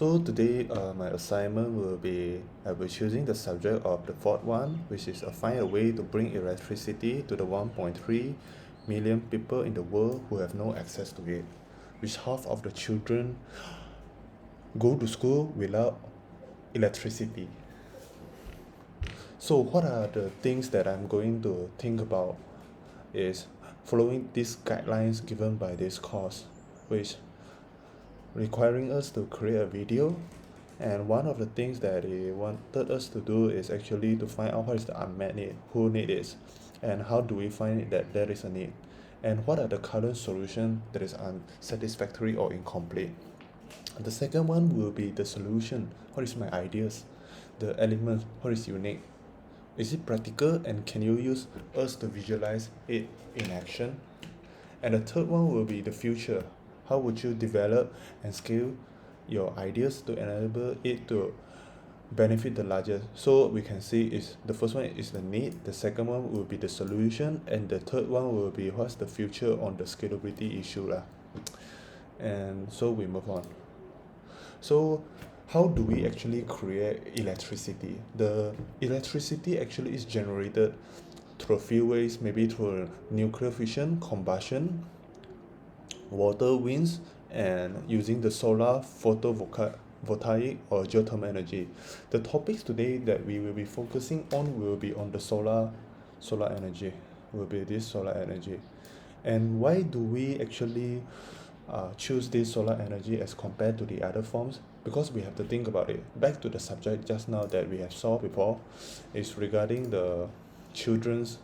So today, my assignment will be I will choosing the subject of the fourth one, which is find a way to bring electricity to the 1.3 million people in the world who have no access to it, which half of the children go to school without electricity. So what are the things that I'm going to think about is following these guidelines given by this course, which requiring us to create a video. And one of the things that they wanted us to do is actually to find out what is the unmet need, who need it, and how do we find that there is a need, and what are the current solution that is unsatisfactory or incomplete. The second one will be the solution, what is my ideas, the element, what is unique, is it practical, and can you use us to visualize it in action. And the third one will be the future, how would you develop and scale your ideas to enable it to benefit the largest. So we can see is the first one is the need, the second one will be the solution, and the third one will be what's the future on the scalability issue lah. And so we move on. So how do we actually create electricity? The electricity actually is generated through a few ways, maybe through nuclear fission, combustion, water, winds, and using the solar, photovoltaic, or geothermal energy. The topics today that we will be focusing on will be on the solar energy, will be this solar energy. And why do we actually choose this solar energy as compared to the other forms? Because we have to think about it. Back to the subject just now that we have saw before is regarding the children's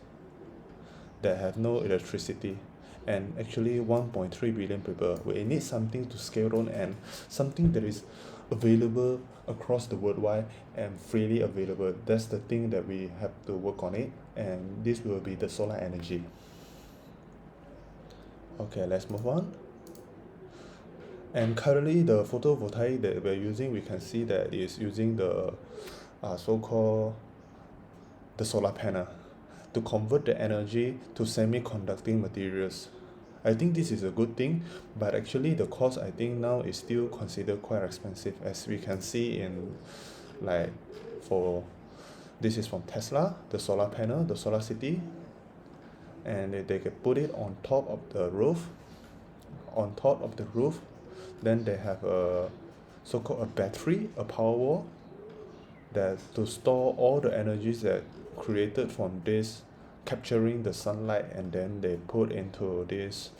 that have no electricity, and actually 1.3 billion people will need something to scale on, and something that is available across the worldwide and freely available. That's the thing that we have to work on it, and this will be the solar energy. Okay, let's move on. And currently the photovoltaic that we're using, we can see that is using the so-called the solar panel to convert the energy to semiconducting materials. I think this is a good thing, but actually the cost I think now is still considered quite expensive, as we can see in like for this is from Tesla, the solar panel, the solar city, and they can put it on top of the roof. Then they have a so-called a battery, a power wall, that to store all the energies that created from this capturing the sunlight, and then they put into this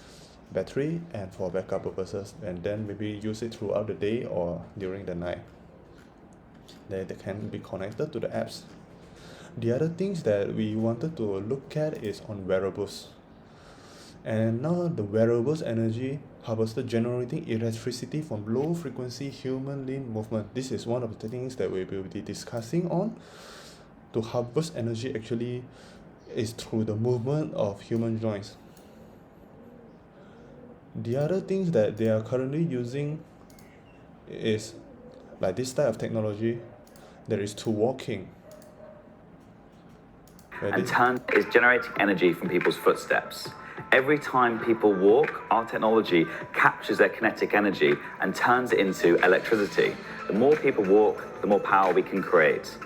battery and for backup purposes, and then maybe use it throughout the day or during the night. They can be connected to the apps. The other things that we wanted to look at is on wearables. And now the wearables energy harvested generating electricity from low frequency human limb movement. This is one of the things that we will be discussing on. To harvest energy actually is through the movement of human joints. The other things that they are currently using is like this type of technology. There is to walking. And turn is generating energy from people's footsteps. Every time people walk, our technology captures their kinetic energy and turns it into electricity. The more people walk, the more power we can create.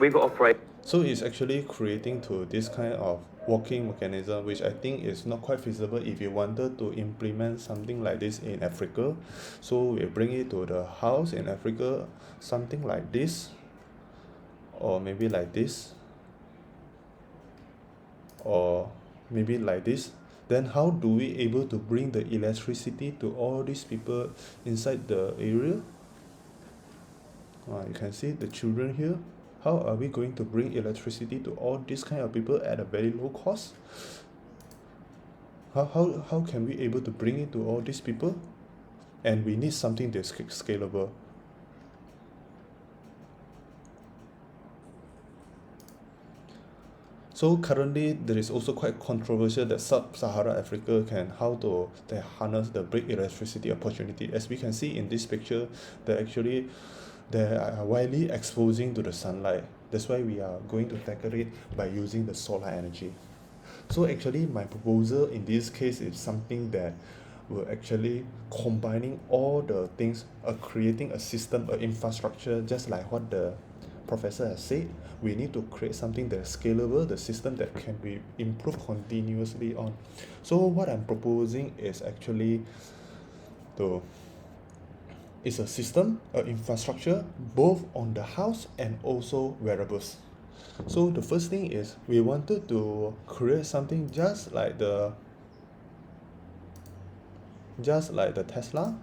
We've got operate. So it's actually creating to this kind of walking mechanism, which I think is not quite feasible if you wanted to implement something like this in Africa. So we bring it to the house in Africa, something like this, or maybe like this, or maybe like this. Then how do we able to bring the electricity to all these people inside the area? You can see the children here. How are we going to bring electricity to all these kind of people at a very low cost? How can we able to bring it to all these people? And we need something that's scalable. So currently there is also quite controversial that sub-Saharan Africa can how to they harness the big electricity opportunity. As we can see in this picture, they are widely exposing to the sunlight. That's why we are going to tackle it by using the solar energy. So actually my proposal in this case is something that we're actually combining all the things, creating a system, an infrastructure, just like what the professor has said. We need to create something that's scalable, the system that can be improved continuously on. So what I'm proposing is actually to is a system, an infrastructure, both on the house and also wearables. So the first thing is we wanted to create something just like the Tesla.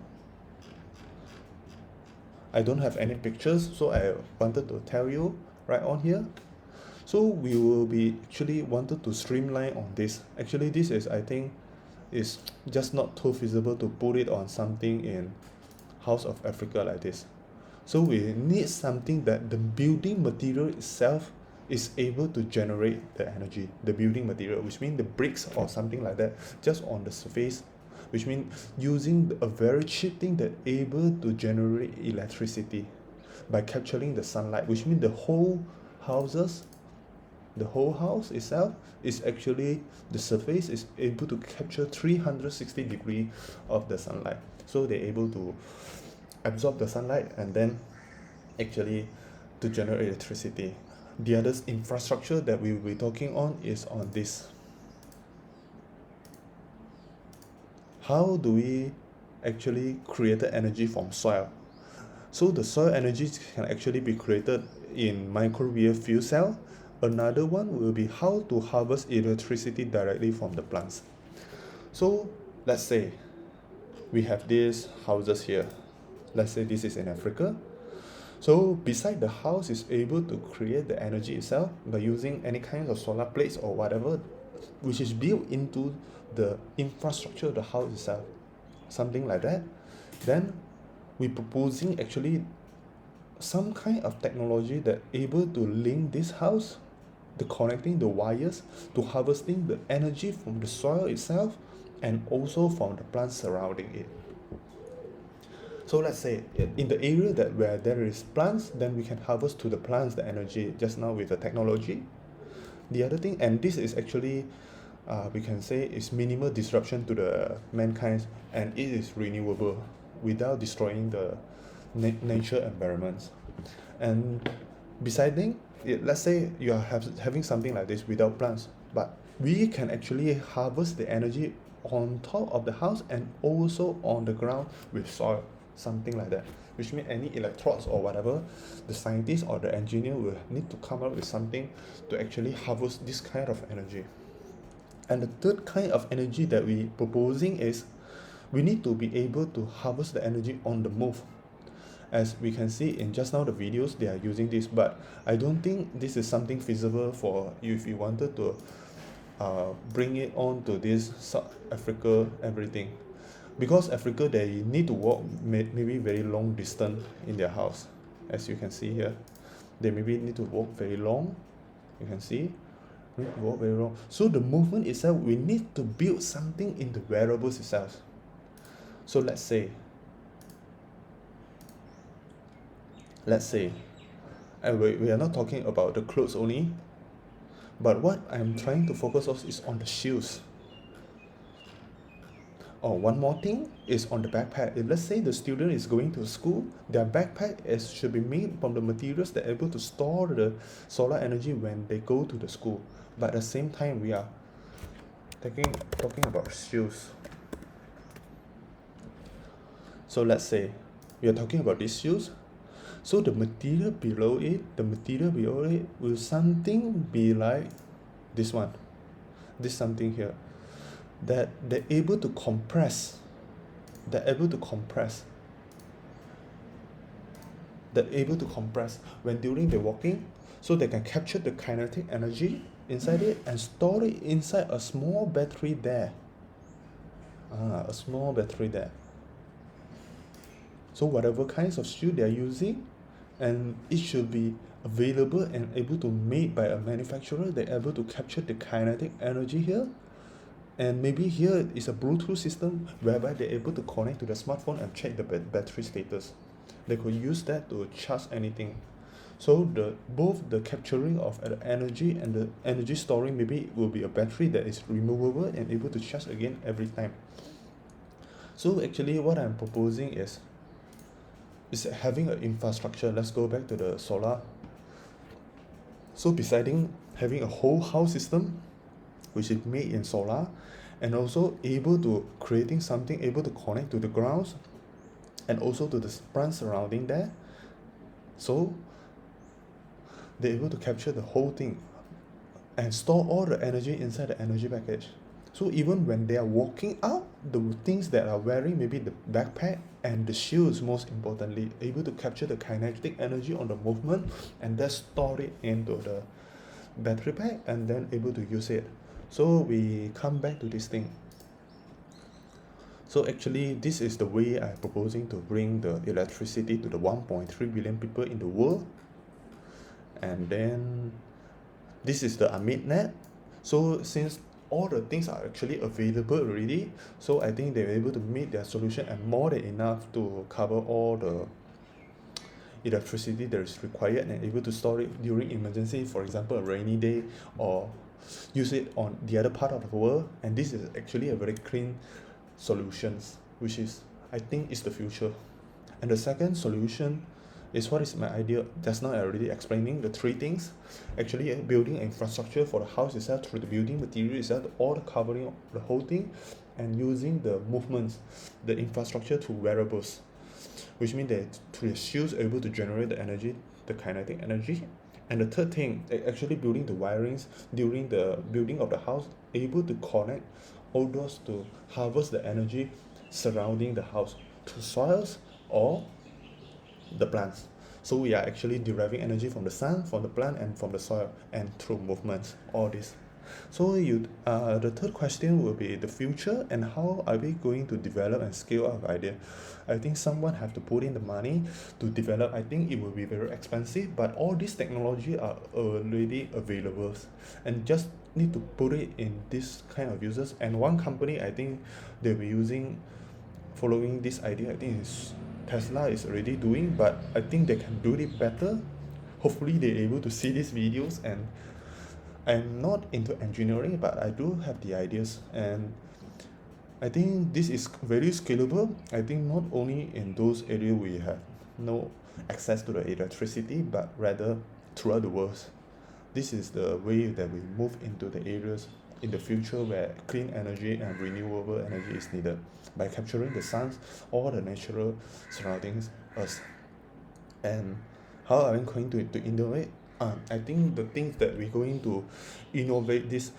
I don't have any pictures, so I wanted to tell you right on here. So we will be actually wanted to streamline on this. Actually, this is, I think, is just not too feasible to put it on something in House of Africa like this. So we need something that the building material itself is able to generate the energy, the building material, which means the bricks or something like that, just on the surface, which means using a very cheap thing that able to generate electricity by capturing the sunlight, which means the whole house itself is actually, the surface is able to capture 360 degree of the sunlight. So they're able to absorb the sunlight and then actually to generate electricity. The other infrastructure that we will be talking on is on this. How do we actually create the energy from soil? So the soil energy can actually be created in microwave fuel cell. Another one will be how to harvest electricity directly from the plants. So let's say we have these houses here. Let's say this is in Africa. So beside the house is able to create the energy itself by using any kind of solar plates or whatever, which is built into the infrastructure of the house itself, something like that. Then we proposing actually some kind of technology that able to link this house, the connecting the wires to harvesting the energy from the soil itself and also from the plants surrounding it. So let's say in the area that where there is plants, then we can harvest to the plants the energy just now with the technology. The other thing, and this is actually we can say is minimal disruption to the mankind, and it is renewable without destroying the nature environments. And besides let's say you are having something like this without plants, but we can actually harvest the energy on top of the house and also on the ground with soil, something like that, which means any electrodes or whatever, the scientist or the engineer will need to come up with something to actually harvest this kind of energy. And the third kind of energy that we proposing is we need to be able to harvest the energy on the move. As we can see in just now the videos, they are using this, but I don't think this is something feasible for you if you wanted to bring it on to this South Africa everything, because Africa they need to walk maybe very long distance in their house. As you can see here, they maybe need to walk very long. You can see walk very long. So the movement itself, we need to build something in the wearables itself. So let's say, and we are not talking about the clothes only, but what I'm trying to focus on is on the shoes. Oh, one more thing is on the backpack. If let's say the student is going to school, their backpack should be made from the materials that are able to store the solar energy when they go to the school. But at the same time, we are talking about shoes. So let's say we are talking about these shoes. So the material below it will something be like this one. This something here. That they're able to compress. They're able to compress when during the walking, so they can capture the kinetic energy inside it and store it inside a small battery there. A small battery there. So whatever kinds of shoe they are using, and it should be available and able to made by a manufacturer, they're able to capture the kinetic energy here. And maybe here is a Bluetooth system whereby they're able to connect to the smartphone and check the battery status. They could use that to charge anything. So both the capturing of the energy and the energy storing maybe will be a battery that is removable and able to charge again every time. So actually what I'm proposing is having an infrastructure. Let's go back to the solar. So besides having a whole house system which is made in solar, and also able to creating something able to connect to the grounds and also to the plant surrounding there, so they're able to capture the whole thing and store all the energy inside the energy package. So even when they are walking out, the things that are wearing, maybe the backpack and the shoes, most importantly, able to capture the kinetic energy on the movement and then store it into the battery pack and then able to use it. So we come back to this thing. So actually this is the way I'm proposing to bring the electricity to the 1.3 billion people in the world. And then this is the unmet. So since all the things are actually available already, so I think they're able to meet their solution and more than enough to cover all the electricity that is required and able to store it during emergency, for example a rainy day, or use it on the other part of the world. And this is actually a very clean solutions, which is I think is the future. And the second solution is what is my idea. Just now I already explaining the three things. Actually building infrastructure for the house itself, through the building material itself, all the covering the whole thing, and using the movements, the infrastructure to wearables, which means that through the shoes able to generate the energy, the kinetic energy. And the third thing, actually building the wirings during the building of the house, able to connect all those to harvest the energy surrounding the house to soils or the plants. So we are actually deriving energy from the sun, from the plant, and from the soil, and through movements, all this. So the third question will be the future and how are we going to develop and scale our idea. I think someone have to put in the money to develop. I think it will be very expensive, but all these technology are already available and just need to put it in this kind of users. And one company, I think they'll be using, following this idea, I think is Tesla is already doing, but I think they can do it better. Hopefully they're able to see these videos. And I'm not into engineering, but I do have the ideas, and I think this is very scalable. I think not only in those areas we have no access to the electricity, but rather throughout the world. This is the way that we move into the areas in the future where clean energy and renewable energy is needed by capturing the sun's all the natural surroundings us. And how are we going to innovate? I think the things that we're going to innovate this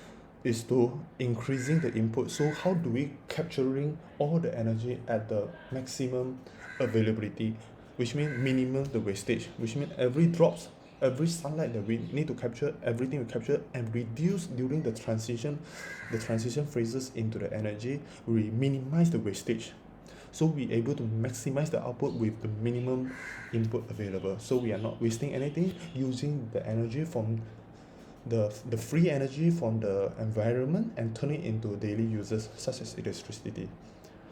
is to increasing the input. So how do we capturing all the energy at the maximum availability, which means minimum the wastage, which means every drops, every sunlight that we need to capture, everything we capture and reduce during the transition phases into the energy, we minimize the wastage. So we able to maximize the output with the minimum input available. So we are not wasting anything, using the energy from the free energy from the environment and turn it into daily uses such as electricity.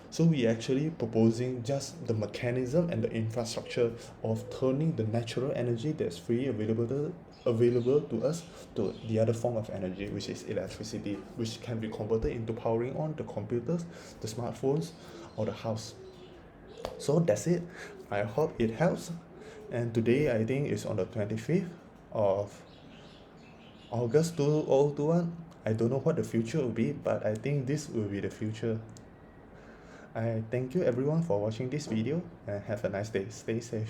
So we actually proposing just the mechanism and the infrastructure of turning the natural energy that's free available to us to the other form of energy, which is electricity, which can be converted into powering on the computers, the smartphones, or the house. So that's it. I hope it helps. And today I think it's on the 25th of August 2021. I don't know what the future will be, but I think this will be the future. I thank you everyone for watching this video and have a nice day. Stay safe.